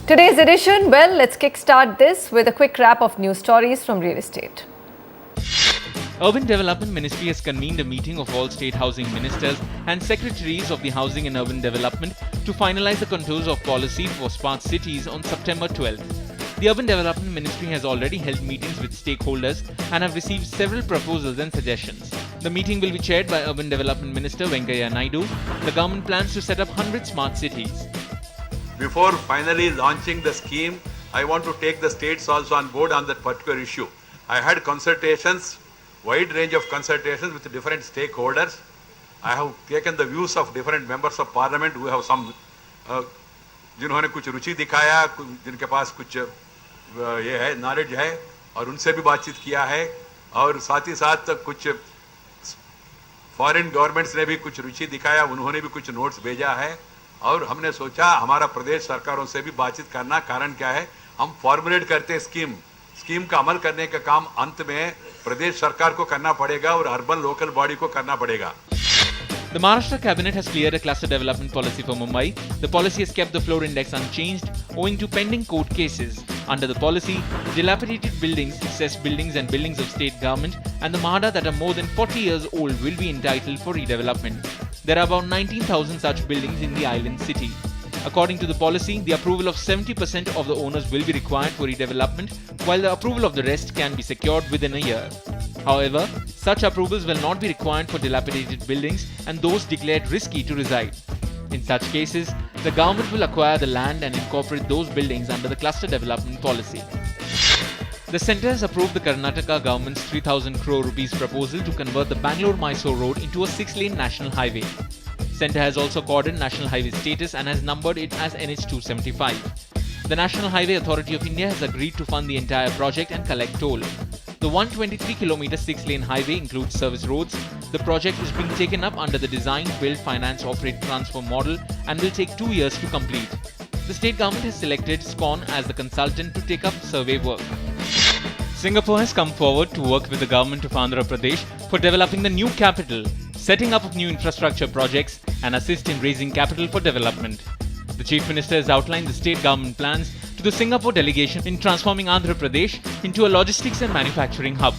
Today's edition, well, let's kickstart this with a quick wrap of news stories from real estate. Urban Development Ministry has convened a meeting of all state housing ministers and secretaries of the Housing and Urban Development to finalize the contours of policy for smart cities on September 12th. The Urban Development Ministry has already held meetings with stakeholders and have received several proposals and suggestions. The meeting will be chaired by Urban Development Minister Venkaiah Naidu. The government plans to set up 100 smart cities. Before finally launching the scheme, I want to take the states also on board on that particular issue. I had consultations, wide range of consultations with different stakeholders. I have taken the views of different members of parliament who have some, जिन्होंने कुछ रुचि दिखाया, जिनके पास कुछ ये है knowledge है, और उनसे भी बातचीत किया है, और साथ ही साथ कुछ फॉरेन गवर्नमेंट्स ने भी कुछ रुचि दिखाया, उन्होंने भी कुछ नोट्स भेजा है, और हमने सोचा हमारा प्रदेश सरकारों से भी बातचीत करना. कारण क्या है, हम फॉर्मुलेट करते हैं स्कीम का अमल करने का काम अंत में प्रदेश सरकार को करना पड़ेगा और अर्बन लोकल बॉडी को करना पड़ेगा. The Maharashtra cabinet has cleared a cluster development policy for Mumbai. The policy has kept the floor index unchanged owing to pending court cases. Under the policy, dilapidated buildings, cessed buildings and buildings of state government and the Mahada that are more than 40 years old will be entitled for redevelopment. There are about 19,000 such buildings in the island city. According to the policy, the approval of 70% of the owners will be required for redevelopment, while the approval of the rest can be secured within a year. However, such approvals will not be required for dilapidated buildings and those declared risky to reside. In such cases, the government will acquire the land and incorporate those buildings under the cluster development policy. The centre has approved the Karnataka government's 3,000 crore rupees proposal to convert the Bangalore-Mysore road into a 6-lane national highway. Centre has also accorded national highway status and has numbered it as NH 275. The National Highway Authority of India has agreed to fund the entire project and collect toll. The 123-kilometer 6-lane highway includes service roads. The project is being taken up under the Design, Build, Finance, Operate, Transfer model and will take 2 years to complete. The state government has selected SCON as the consultant to take up survey work. Singapore has come forward to work with the government of Andhra Pradesh for developing the new capital, setting up of new infrastructure projects and assist in raising capital for development. The Chief Minister has outlined the state government plans to the Singapore delegation in transforming Andhra Pradesh into a logistics and manufacturing hub.